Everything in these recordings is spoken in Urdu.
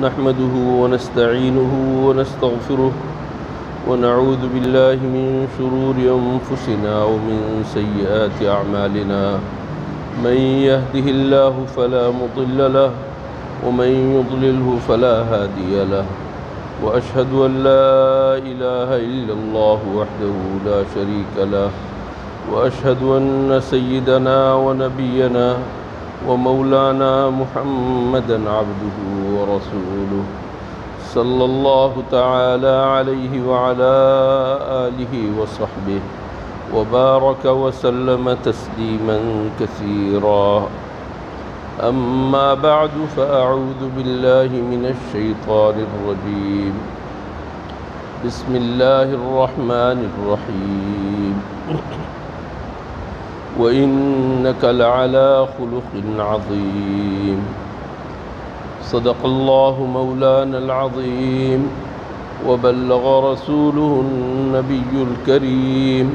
نحمده ونستعينه ونستغفره ونعوذ بالله من شرور أنفسنا ومن سيئات أعمالنا من يهده الله فلا مضل له ومن يضلله فلا هادي له وأشهد أن لا إله إلا الله وحده لا شريك له وأشهد أن سيدنا ونبينا ومولانا محمدا عبده ورسوله صلى الله تعالى عليه وعلى آله وصحبه وبارك وسلم تسليما كثيرا. أما بعد فأعوذ بالله من الشيطان الرجيم. بسم الله الرحمن الرحيم. وإنك لعلى خلق عظيم. صدق الله مولانا العظيم وبلغ رسوله النبي الكريم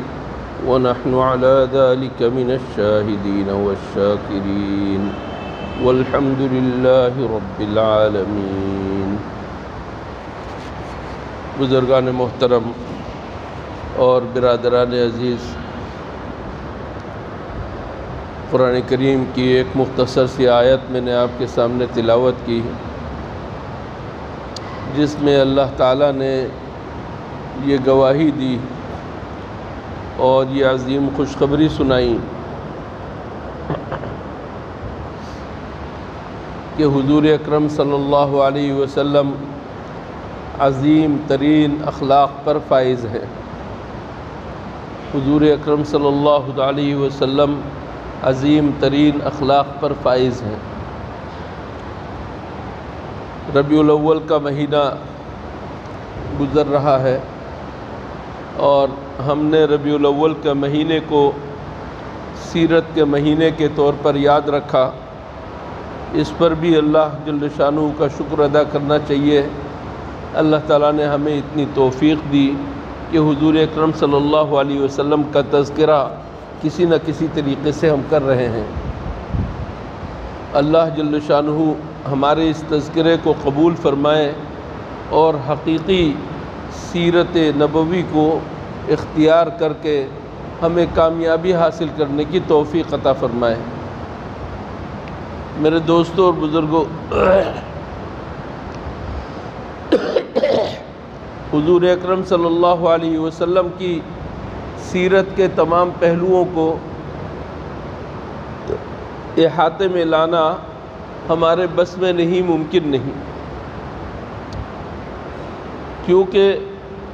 ونحن على ذلك من الشاهدين والشاكرين والحمد لله رب العالمين. بزرگان محترم اور برادران عزیز، قرآن کریم کی ایک مختصر سی آیت میں نے آپ کے سامنے تلاوت کی، جس میں اللہ تعالیٰ نے یہ گواہی دی اور یہ عظیم خوشخبری سنائی کہ حضور اکرم صلی اللہ علیہ وسلم عظیم ترین اخلاق پر فائز ہے. حضور اکرم صلی اللہ علیہ وسلم عظیم ترین اخلاق پر فائز ہیں. ربیع الاول کا مہینہ گزر رہا ہے اور ہم نے ربیع الاول کے مہینے کو سیرت کے مہینے کے طور پر یاد رکھا. اس پر بھی اللہ جل شانہ کا شکر ادا کرنا چاہیے. اللہ تعالیٰ نے ہمیں اتنی توفیق دی کہ حضور اکرم صلی اللہ علیہ وسلم کا تذکرہ کسی نہ کسی طریقے سے ہم کر رہے ہیں. اللہ جل شانہ ہمارے اس تذکرے کو قبول فرمائے اور حقیقی سیرت نبوی کو اختیار کر کے ہمیں کامیابی حاصل کرنے کی توفیق عطا فرمائے. میرے دوستوں اور بزرگوں، حضور اکرم صلی اللہ علیہ وسلم کی سیرت کے تمام پہلوؤں کو احاطے میں لانا ہمارے بس میں نہیں، ممکن نہیں، کیونکہ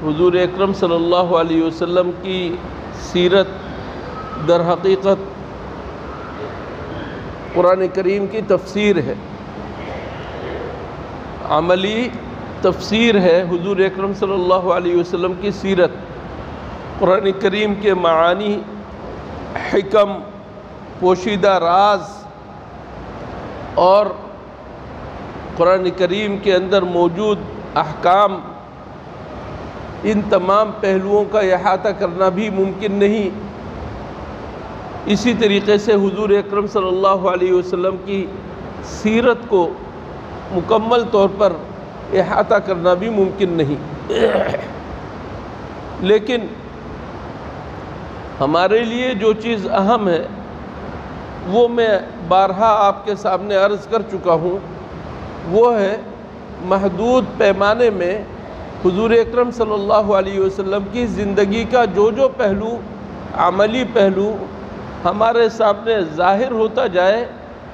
حضور اکرم صلی اللہ علیہ وسلم کی سیرت در حقیقت قرآن کریم کی تفسیر ہے، عملی تفسیر ہے. حضور اکرم صلی اللہ علیہ وسلم کی سیرت قرآن کریم کے معانی، حکم، پوشیدہ راز اور قرآن کریم کے اندر موجود احکام، ان تمام پہلوؤں کا احاطہ کرنا بھی ممکن نہیں. اسی طریقے سے حضور اکرم صلی اللہ علیہ وسلم کی سیرت کو مکمل طور پر احاطہ کرنا بھی ممکن نہیں. لیکن ہمارے لیے جو چیز اہم ہے وہ میں بارہا آپ کے سامنے عرض کر چکا ہوں، وہ ہے محدود پیمانے میں حضور اکرم صلی اللہ علیہ وسلم کی زندگی کا جو پہلو، عملی پہلو ہمارے سامنے ظاہر ہوتا جائے،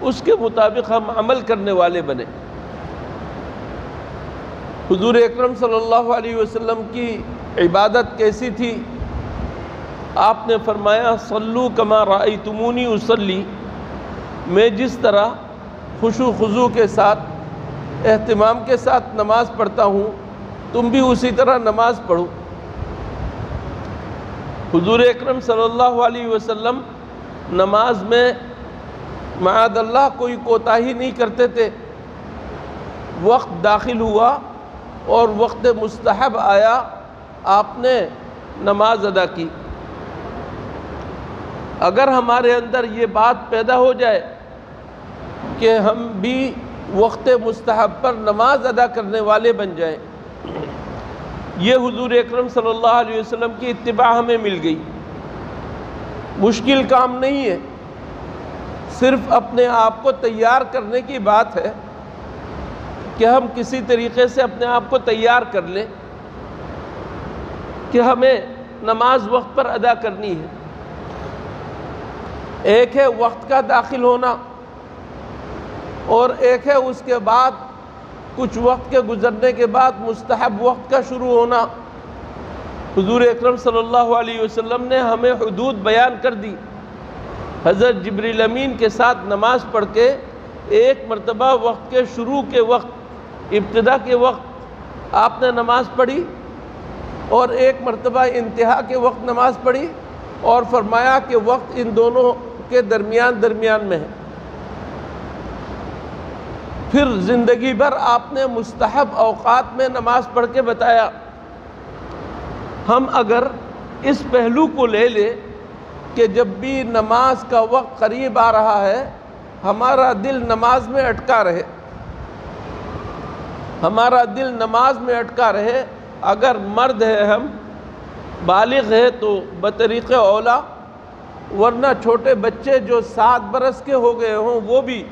اس کے مطابق ہم عمل کرنے والے بنے. حضور اکرم صلی اللہ علیہ وسلم کی عبادت کیسی تھی؟ آپ نے فرمایا صلو کما رأیتمونی اصلی، میں جس طرح خشوع خضوع کے ساتھ، اہتمام کے ساتھ نماز پڑھتا ہوں، تم بھی اسی طرح نماز پڑھو. حضور اکرم صلی اللہ علیہ وسلم نماز میں معاذ اللہ کوئی کوتاہی نہیں کرتے تھے. وقت داخل ہوا اور وقت مستحب آیا، آپ نے نماز ادا کی. اگر ہمارے اندر یہ بات پیدا ہو جائے کہ ہم بھی وقت مستحب پر نماز ادا کرنے والے بن جائیں۔ یہ حضور اکرم صلی اللہ علیہ وسلم کی اتباع ہمیں مل گئی۔ مشکل کام نہیں ہے، صرف اپنے آپ کو تیار کرنے کی بات ہے کہ ہم کسی طریقے سے اپنے آپ کو تیار کر لیں کہ ہمیں نماز وقت پر ادا کرنی ہے۔ ایک ہے وقت کا داخل ہونا، اور ایک ہے اس کے بعد کچھ وقت کے گزرنے کے بعد مستحب وقت کا شروع ہونا۔ حضور اکرم صلی اللہ علیہ وسلم نے ہمیں حدود بیان کر دی۔ حضرت جبریل امین کے ساتھ نماز پڑھ کے ایک مرتبہ وقت کے شروع کے وقت، ابتدا کے وقت آپ نے نماز پڑھی، اور ایک مرتبہ انتہا کے وقت نماز پڑھی، اور فرمایا کہ وقت ان دونوں کے درمیان میں ہے۔ پھر زندگی بھر آپ نے مستحب اوقات میں نماز پڑھ کے بتایا۔ ہم اگر اس پہلو کو لے لیں کہ جب بھی نماز کا وقت قریب آ رہا ہے ہمارا دل نماز میں اٹکا رہے، ہمارا دل نماز میں اٹکا رہے، اگر مرد ہے ہم بالغ ہے تو بطریق اولا، ورنہ چھوٹے بچے جو 7 برس کے ہو گئے ہوں وہ بھی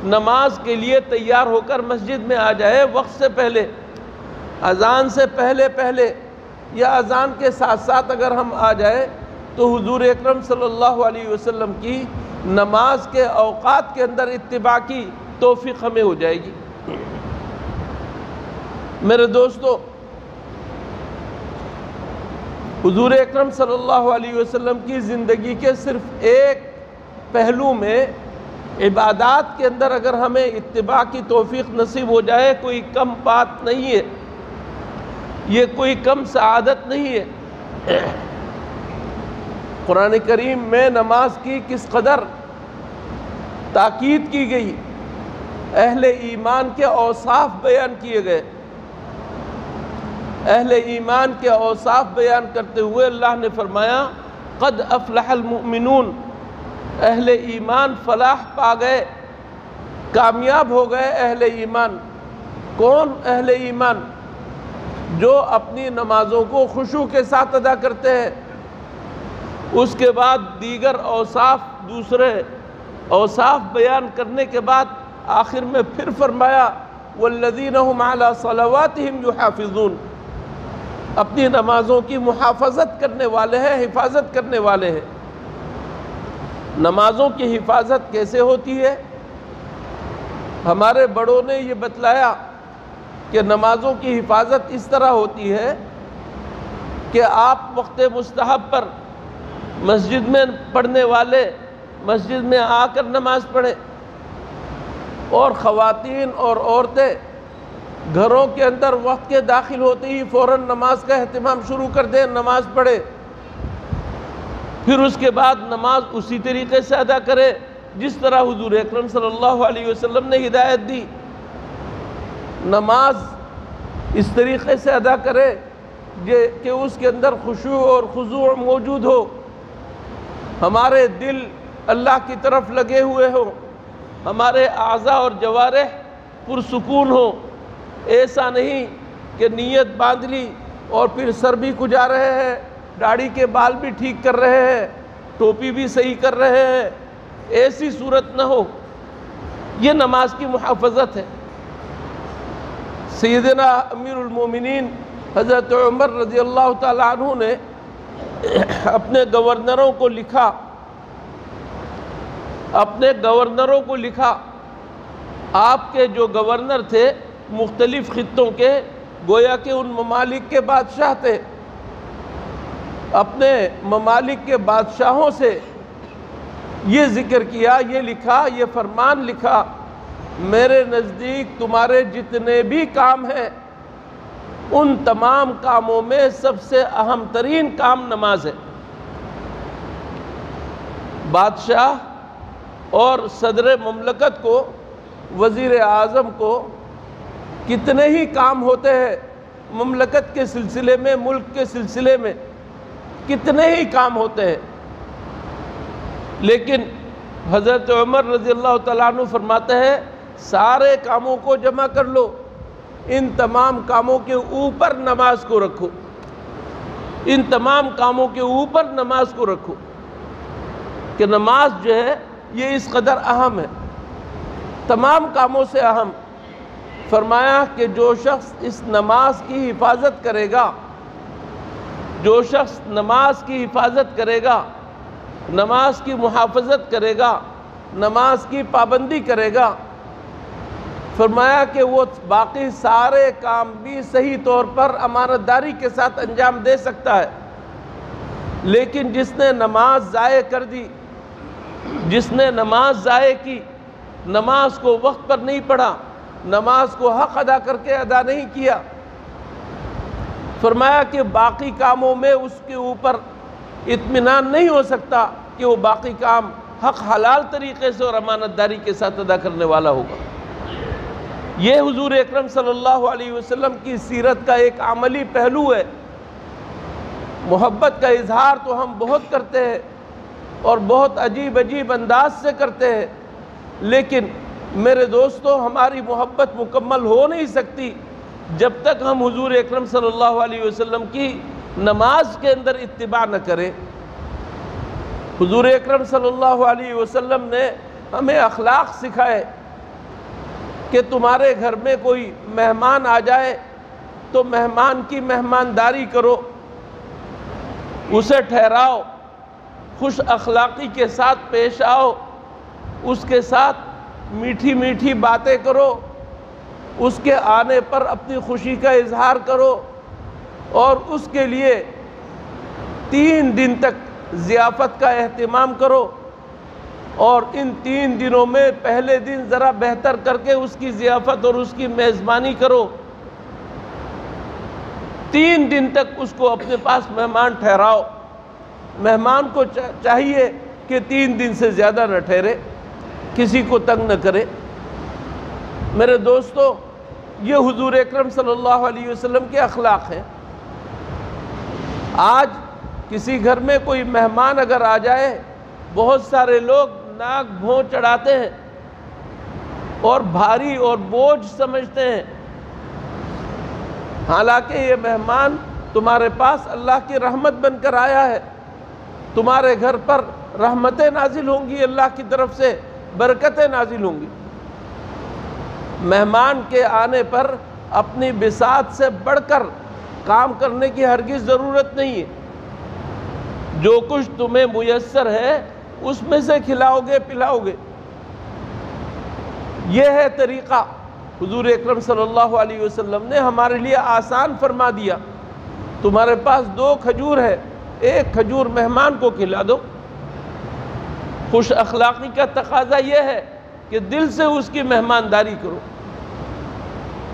نماز کے لیے تیار ہو کر مسجد میں آ جائے وقت سے پہلے، اذان سے پہلے یا اذان کے ساتھ اگر ہم آ جائے تو حضور اکرم صلی اللہ علیہ وسلم کی نماز کے اوقات کے اندر اتباع کی توفیق ہمیں ہو جائے گی۔ میرے دوستو، حضور اکرم صلی اللہ علیہ وسلم کی زندگی کے صرف ایک پہلو میں، عبادات کے اندر اگر ہمیں اتباع کی توفیق نصیب ہو جائے، کوئی کم بات نہیں ہے، یہ کوئی کم سعادت نہیں ہے۔ قرآن کریم میں نماز کی کس قدر تاکید کی گئی، اہل ایمان کے اوصاف بیان کیے گئے۔ اہل ایمان کے اوصاف بیان کرتے ہوئے اللہ نے فرمایا قد افلح المؤمنون، اہل ایمان فلاح پا گئے، کامیاب ہو گئے اہل ایمان۔ کون اہل ایمان؟ جو اپنی نمازوں کو خشوع کے ساتھ ادا کرتے ہیں۔ اس کے بعد دیگر اوصاف، دوسرے اوصاف بیان کرنے کے بعد آخر میں پھر فرمایا والذین هم علی صلواتہم یحافظون، اپنی نمازوں کی محافظت کرنے والے ہیں، حفاظت کرنے والے ہیں۔ نمازوں کی حفاظت کیسے ہوتی ہے؟ ہمارے بڑوں نے یہ بتلایا کہ نمازوں کی حفاظت اس طرح ہوتی ہے کہ آپ وقت مستحب پر مسجد میں پڑھنے والے مسجد میں آ کر نماز پڑھیں، اور خواتین اور عورتیں گھروں کے اندر وقت کے داخل ہوتے ہی فوراً نماز کا اہتمام شروع کر دیں، نماز پڑھیں۔ پھر اس کے بعد نماز اسی طریقے سے ادا کرے جس طرح حضور اکرم صلی اللہ علیہ وسلم نے ہدایت دی۔ نماز اس طریقے سے ادا کرے کہ اس کے اندر خشوع اور خضوع موجود ہو، ہمارے دل اللہ کی طرف لگے ہوئے ہوں، ہمارے اعضاء اور جوارح پرسکون ہوں۔ ایسا نہیں کہ نیت باندھ لی اور پھر سر بھی کھجا رہے ہیں، داڑھی کے بال بھی ٹھیک کر رہے ہیں، ٹوپی بھی صحیح کر رہے ہیں، ایسی صورت نہ ہو۔ یہ نماز کی محافظت ہے۔ سیدنا امیر المومنین حضرت عمر رضی اللہ تعالیٰ عنہ نے اپنے گورنروں کو لکھا، آپ کے جو گورنر تھے مختلف خطوں کے، گویا کہ ان ممالک کے بادشاہ تھے، اپنے ممالک کے بادشاہوں سے یہ ذکر کیا، یہ لکھا، یہ فرمان لکھا، میرے نزدیک تمہارے جتنے بھی کام ہیں ان تمام کاموں میں سب سے اہم ترین کام نماز ہے۔ بادشاہ اور صدر مملکت کو، وزیر اعظم کو کتنے ہی کام ہوتے ہیں مملکت کے سلسلے میں، ملک کے سلسلے میں کتنے ہی کام ہوتے ہیں، لیکن حضرت عمر رضی اللہ تعالیٰ عنہ فرماتے ہیں سارے کاموں کو جمع کر لو، ان تمام کاموں کے اوپر نماز کو رکھو، ان تمام کاموں کے اوپر نماز کو رکھو کہ نماز جو ہے یہ اس قدر اہم ہے، تمام کاموں سے اہم۔ فرمایا کہ جو شخص اس نماز کی حفاظت کرے گا، جو شخص نماز کی حفاظت کرے گا، نماز کی محافظت کرے گا، نماز کی پابندی کرے گا، فرمایا کہ وہ باقی سارے کام بھی صحیح طور پر امانت داری کے ساتھ انجام دے سکتا ہے۔ لیکن جس نے نماز ضائع کر دی، جس نے نماز ضائع کی، نماز کو وقت پر نہیں پڑھا، نماز کو حق ادا کر کے ادا نہیں کیا، فرمایا کہ باقی کاموں میں اس کے اوپر اطمینان نہیں ہو سکتا کہ وہ باقی کام حق حلال طریقے سے اور امانت داری کے ساتھ ادا کرنے والا ہوگا۔ یہ حضور اکرم صلی اللہ علیہ وسلم کی سیرت کا ایک عملی پہلو ہے۔ محبت کا اظہار تو ہم بہت کرتے ہیں اور بہت عجیب عجیب انداز سے کرتے ہیں، لیکن میرے دوستو ہماری محبت مکمل ہو نہیں سکتی جب تک ہم حضور اکرم صلی اللہ علیہ وسلم کی نماز کے اندر اتباع نہ کریں۔ حضور اکرم صلی اللہ علیہ وسلم نے ہمیں اخلاق سکھائے کہ تمہارے گھر میں کوئی مہمان آ جائے تو مہمان کی مہمانداری کرو، اسے ٹھہراؤ، خوش اخلاقی کے ساتھ پیش آؤ، اس کے ساتھ میٹھی میٹھی باتیں کرو، اس کے آنے پر اپنی خوشی کا اظہار کرو، اور اس کے لیے 3 دن تک ضیافت کا اہتمام کرو، اور ان 3 دنوں میں پہلے دن ذرا بہتر کر کے اس کی ضیافت اور اس کی میزبانی کرو۔ 3 دن تک اس کو اپنے پاس مہمان ٹھہراؤ۔ مہمان کو چاہیے کہ 3 دن سے زیادہ نہ ٹھہرے، کسی کو تنگ نہ کرے۔ میرے دوستو یہ حضور اکرم صلی اللہ علیہ وسلم کے اخلاق ہیں۔ آج کسی گھر میں کوئی مہمان اگر آ جائے، بہت سارے لوگ ناک بھون چڑھاتے ہیں اور بھاری اور بوجھ سمجھتے ہیں، حالانکہ یہ مہمان تمہارے پاس اللہ کی رحمت بن کر آیا ہے، تمہارے گھر پر رحمتیں نازل ہوں گی، اللہ کی طرف سے برکتیں نازل ہوں گی۔ مہمان کے آنے پر اپنی بساط سے بڑھ کر کام کرنے کی ہرگز ضرورت نہیں ہے۔ جو کچھ تمہیں میسر ہے اس میں سے کھلاؤ گے پلاؤ گے۔ یہ ہے طریقہ حضور اکرم صلی اللہ علیہ وسلم نے ہمارے لیے آسان فرما دیا۔ تمہارے پاس 2 کھجور ہے، 1 کھجور مہمان کو کھلا دو۔ خوش اخلاقی کا تقاضا یہ ہے کہ دل سے اس کی مہمانداری کرو۔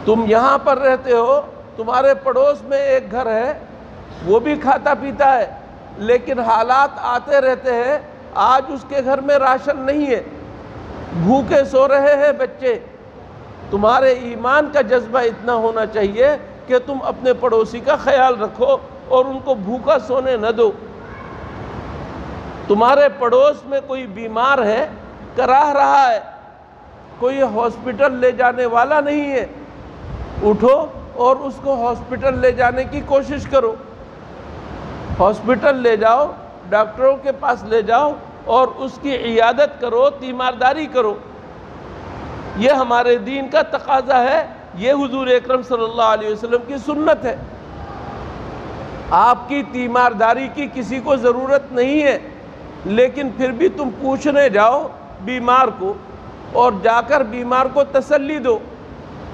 تم یہاں پر رہتے ہو، تمہارے پڑوس میں ایک گھر ہے، وہ بھی کھاتا پیتا ہے، لیکن حالات آتے رہتے ہیں، آج اس کے گھر میں راشن نہیں ہے، بھوکے سو رہے ہیں بچے۔ تمہارے ایمان کا جذبہ اتنا ہونا چاہیے کہ تم اپنے پڑوسی کا خیال رکھو اور ان کو بھوکا سونے نہ دو۔ تمہارے پڑوس میں کوئی بیمار ہے، کراہ رہا ہے، کوئی ہاسپٹل لے جانے والا نہیں ہے، اٹھو اور اس کو ہاسپٹل لے جانے کی کوشش کرو۔ ہاسپٹل لے جاؤ، ڈاکٹروں کے پاس لے جاؤ اور اس کی عیادت کرو، تیمارداری کرو۔ یہ ہمارے دین کا تقاضا ہے، یہ حضور اکرم صلی اللہ علیہ وسلم کی سنت ہے۔ آپ کی تیمارداری کی کسی کو ضرورت نہیں ہے، لیکن پھر بھی تم پوچھنے جاؤ بیمار کو اور جا کر بیمار کو تسلی دو،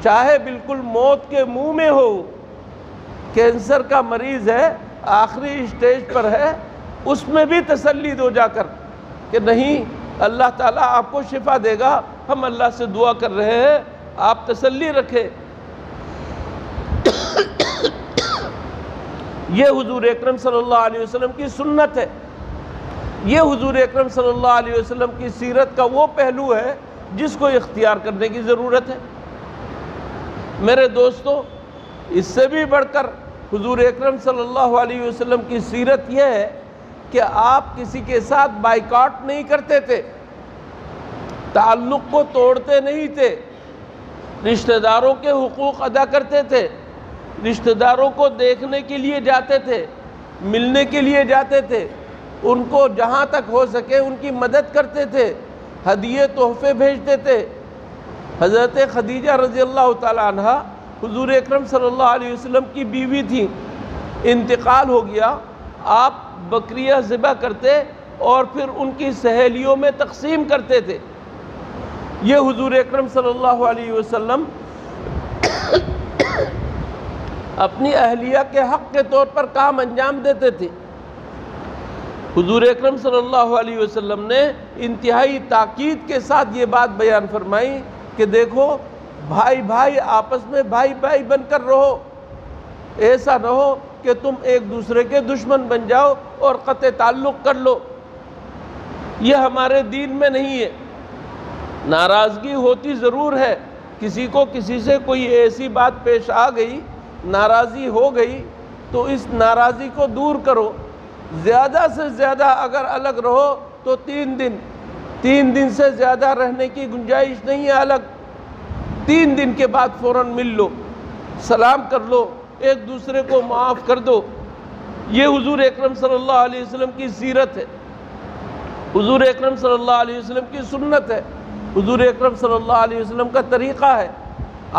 چاہے بالکل موت کے منہ میں ہو، کینسر کا مریض ہے، آخری اسٹیج پر ہے، اس میں بھی تسلی دو جا کر کہ نہیں، اللہ تعالیٰ آپ کو شفا دے گا، ہم اللہ سے دعا کر رہے ہیں، آپ تسلی رکھیں۔ یہ حضور اکرم صلی اللہ علیہ وسلم کی سنت ہے، یہ حضور اکرم صلی اللہ علیہ وسلم کی سیرت کا وہ پہلو ہے جس کو اختیار کرنے کی ضرورت ہے۔ میرے دوستو اس سے بھی بڑھ کر حضور اکرم صلی اللہ علیہ وسلم کی سیرت یہ ہے کہ آپ کسی کے ساتھ بائیکاٹ نہیں کرتے تھے، تعلق کو توڑتے نہیں تھے، رشتہ داروں کے حقوق ادا کرتے تھے، رشتہ داروں کو دیکھنے کے لیے جاتے تھے، ملنے کے لیے جاتے تھے، ان کو جہاں تک ہو سکے ان کی مدد کرتے تھے، ہدیے تحفے بھیجتے تھے۔ حضرت خدیجہ رضی اللہ تعالیٰ عنہ حضور اکرم صلی اللہ علیہ وسلم کی بیوی تھیں، انتقال ہو گیا، آپ بکریاں ذبح کرتے اور پھر ان کی سہیلیوں میں تقسیم کرتے تھے۔ یہ حضور اکرم صلی اللہ علیہ وسلم اپنی اہلیہ کے حق کے طور پر کام انجام دیتے تھے۔ حضور اکرم صلی اللہ علیہ وسلم نے انتہائی تاکید کے ساتھ یہ بات بیان فرمائی کہ دیکھو بھائی بھائی آپس میں بھائی بھائی بن کر رہو، ایسا نہ ہو کہ تم ایک دوسرے کے دشمن بن جاؤ اور قطع تعلق کر لو، یہ ہمارے دین میں نہیں ہے۔ ناراضگی ہوتی ضرور ہے، کسی کو کسی سے کوئی ایسی بات پیش آ گئی، ناراضی ہو گئی تو اس ناراضی کو دور کرو، زیادہ سے زیادہ اگر الگ رہو تو 3 دن سے زیادہ رہنے کی گنجائش نہیں ہے الگ۔ 3 دن کے بعد فوراً مل لو، سلام کر لو، ایک دوسرے کو معاف کر دو۔ یہ حضور اکرم صلی اللہ علیہ وسلم کی سیرت ہے، حضور اکرم صلی اللہ علیہ وسلم کی سنت ہے، حضور اکرم صلی اللہ علیہ وسلم کا طریقہ ہے۔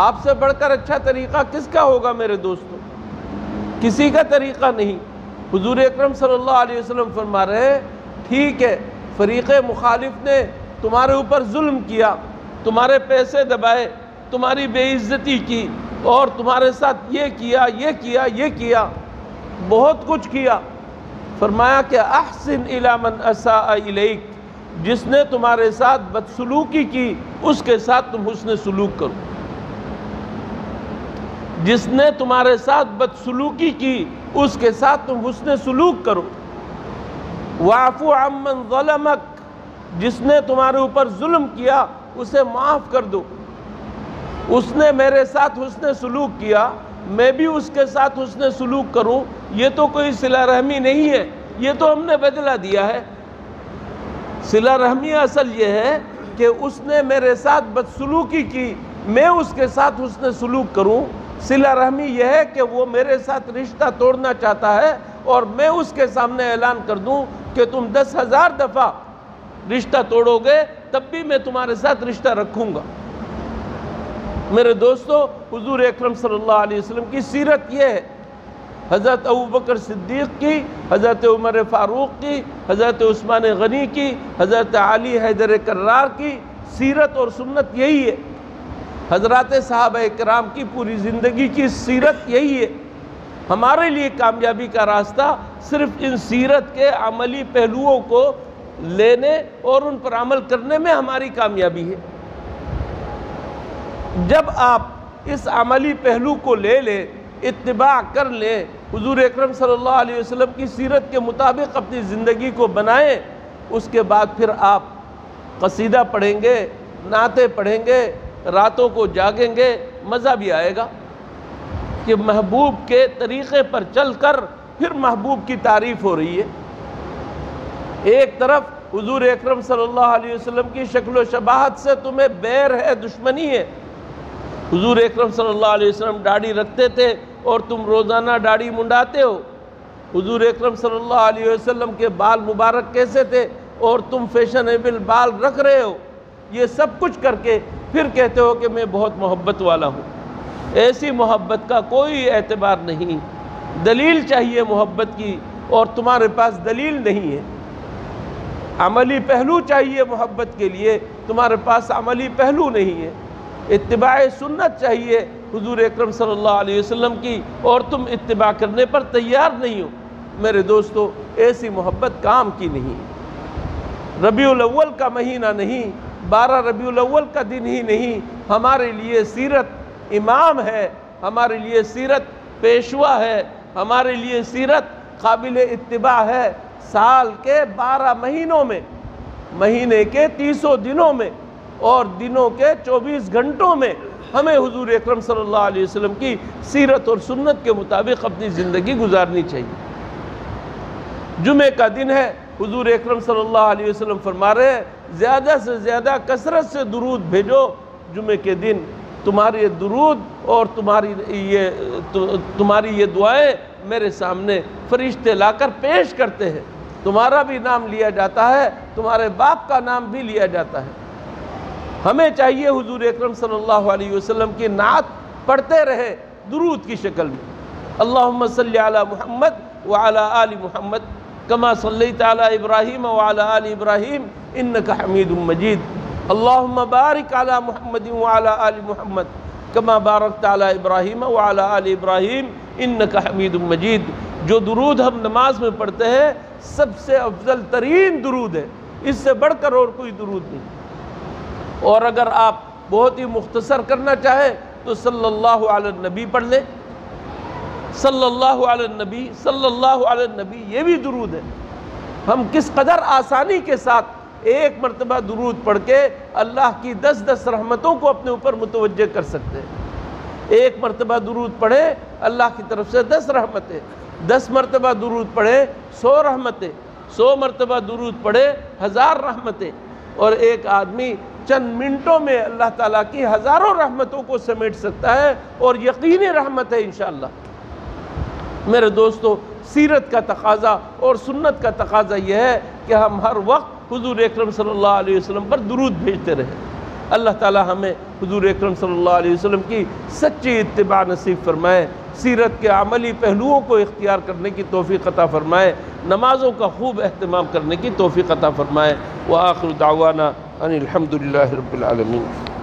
آپ سے بڑھ کر اچھا طریقہ کس کا ہوگا میرے دوستوں؟ کسی کا طریقہ نہیں۔ حضور اکرم صلی اللہ علیہ وسلم فرما رہے ہیں ٹھیک ہے فریق مخالف نے تمہارے اوپر ظلم کیا، تمہارے پیسے دبائے، تمہاری بے عزتی کی اور تمہارے ساتھ یہ کیا یہ کیا یہ کیا، بہت کچھ کیا۔ فرمایا کہ احسن الی من اساء الیک، جس نے تمہارے ساتھ بدسلوکی کی اس کے ساتھ تم حسن سلوک کرو، جس نے تمہارے ساتھ بدسلوکی کی اس کے ساتھ تم حسن سلوک کرو۔ واعفو عمن ظلمک، جس نے تمہارے اوپر ظلم کیا اسے معاف کر دو۔ اس نے میرے ساتھ حسن سلوک کیا، میں بھی اس کے ساتھ حسن سلوک کروں، یہ تو کوئی صلہ رحمی نہیں ہے، یہ تو ہم نے بدلہ دیا ہے۔ صلہ رحمی اصل یہ ہے کہ اس نے میرے ساتھ بدسلوکی کی، میں اس کے ساتھ حسن سلوک کروں۔ صلہ رحمی یہ ہے کہ وہ میرے ساتھ رشتہ توڑنا چاہتا ہے اور میں اس کے سامنے اعلان کر دوں کہ تم 10,000 دفعہ رشتہ توڑو گے تب بھی میں تمہارے ساتھ رشتہ رکھوں گا۔ میرے دوستو، حضور اکرم صلی اللہ علیہ وسلم کی سیرت یہ ہے۔ حضرت ابوبکر صدیق کی، حضرت عمر فاروق کی، حضرت عثمان غنی کی، حضرت علی حیدر کرار کی سیرت اور سنت یہی ہے۔ حضرات صحابہ کرام کی پوری زندگی کی سیرت یہی ہے۔ ہمارے لیے کامیابی کا راستہ صرف ان سیرت کے عملی پہلوؤں کو لینے اور ان پر عمل کرنے میں ہماری کامیابی ہے۔ جب آپ اس عملی پہلو کو لے لیں، اتباع کر لیں، حضور اکرم صلی اللہ علیہ وسلم کی سیرت کے مطابق اپنی زندگی کو بنائیں، اس کے بعد پھر آپ قصیدہ پڑھیں گے، نعتیں پڑھیں گے، راتوں کو جاگیں گے، مزہ بھی آئے گا کہ محبوب کے طریقے پر چل کر پھر محبوب کی تعریف ہو رہی ہے۔ ایک طرف حضور اکرم صلی اللہ علیہ وسلم کی شکل و شباہت سے تمہیں بیر ہے، دشمنی ہے۔ حضور اکرم صلی اللہ علیہ وسلم داڑھی رکھتے تھے اور تم روزانہ داڑھی منڈاتے ہو۔ حضور اکرم صلی اللہ علیہ وسلم کے بال مبارک کیسے تھے اور تم فیشنیبل بال رکھ رہے ہو۔ یہ سب کچھ کر کے پھر کہتے ہو کہ میں بہت محبت والا ہوں۔ ایسی محبت کا کوئی اعتبار نہیں، دلیل چاہیے محبت کی اور تمہارے پاس دلیل نہیں ہے۔ عملی پہلو چاہیے محبت کے لیے، تمہارے پاس عملی پہلو نہیں ہے۔ اتباع سنت چاہیے حضور اکرم صلی اللہ علیہ وسلم کی اور تم اتباع کرنے پر تیار نہیں ہو۔ میرے دوستو، ایسی محبت کام کی نہیں ہے۔ ربیع الاول کا مہینہ نہیں، 12 ربیع الاول کا دن ہی نہیں، ہمارے لیے سیرت امام ہے، ہمارے لیے سیرت پیشوا ہے، ہمارے لیے سیرت قابل اتباع ہے۔ سال کے 12 مہینوں میں، مہینے کے 30 دنوں میں اور دنوں کے 24 گھنٹوں میں ہمیں حضور اکرم صلی اللہ علیہ وسلم کی سیرت اور سنت کے مطابق اپنی زندگی گزارنی چاہیے۔ جمعہ کا دن ہے، حضور اکرم صلی اللہ علیہ وسلم فرما رہے ہیں زیادہ سے زیادہ کثرت سے درود بھیجو جمعہ کے دن۔ تمہاری یہ درود اور تمہاری یہ دعائیں میرے سامنے فرشتے لا کر پیش کرتے ہیں، تمہارا بھی نام لیا جاتا ہے، تمہارے باپ کا نام بھی لیا جاتا ہے۔ ہمیں چاہیے حضور اکرم صلی اللہ علیہ وسلم کی نعت پڑھتے رہے درود کی شکل میں۔ اللہم صلی علی محمد وعلی آل محمد کما صلیت علی ابراہیم وعلی آل ابراہیم انک حمید مجید۔ اللہم بارک علی محمد وعلی آل محمد کما بارکت علی ابراہیم وعلی آل ابراہیم انک حمید مجید۔ جو درود ہم نماز میں پڑھتے ہیں سب سے افضل ترین درود ہے، اس سے بڑھ کر اور کوئی درود نہیں۔ اور اگر آپ بہت ہی مختصر کرنا چاہیں تو صلی اللہ علی النبی پڑھ لیں، صلی اللہ علی النبی، صلی اللہ علی النبی، یہ بھی درود ہے۔ ہم کس قدر آسانی کے ساتھ ایک مرتبہ درود پڑھ کے اللہ کی 10 رحمتوں کو اپنے اوپر متوجہ کر سکتے ہیں۔ ایک مرتبہ درود پڑھے اللہ کی طرف سے 10 رحمتیں، 10 مرتبہ درود پڑھے 100 رحمتیں، 100 مرتبہ درود پڑھے 1000 رحمتیں، اور ایک آدمی چند منٹوں میں اللہ تعالیٰ کی ہزاروں رحمتوں کو سمیٹ سکتا ہے، اور یقینی رحمت ہے انشاءاللہ۔ میرے دوستو، سیرت کا تقاضا اور سنت کا تقاضا یہ ہے کہ ہم ہر وقت حضور اکرم صلی اللہ علیہ وسلم پر درود بھیجتے رہیں۔ اللہ تعالیٰ ہمیں حضور اکرم صلی اللہ علیہ وسلم کی سچی اتباع نصیب فرمائے، سیرت کے عملی پہلوؤں کو اختیار کرنے کی توفیق عطا فرمائے، نمازوں کا خوب اہتمام کرنے کی توفیق عطا فرمائے۔ وآخر دعوانا ان الحمد للہ رب العالمین۔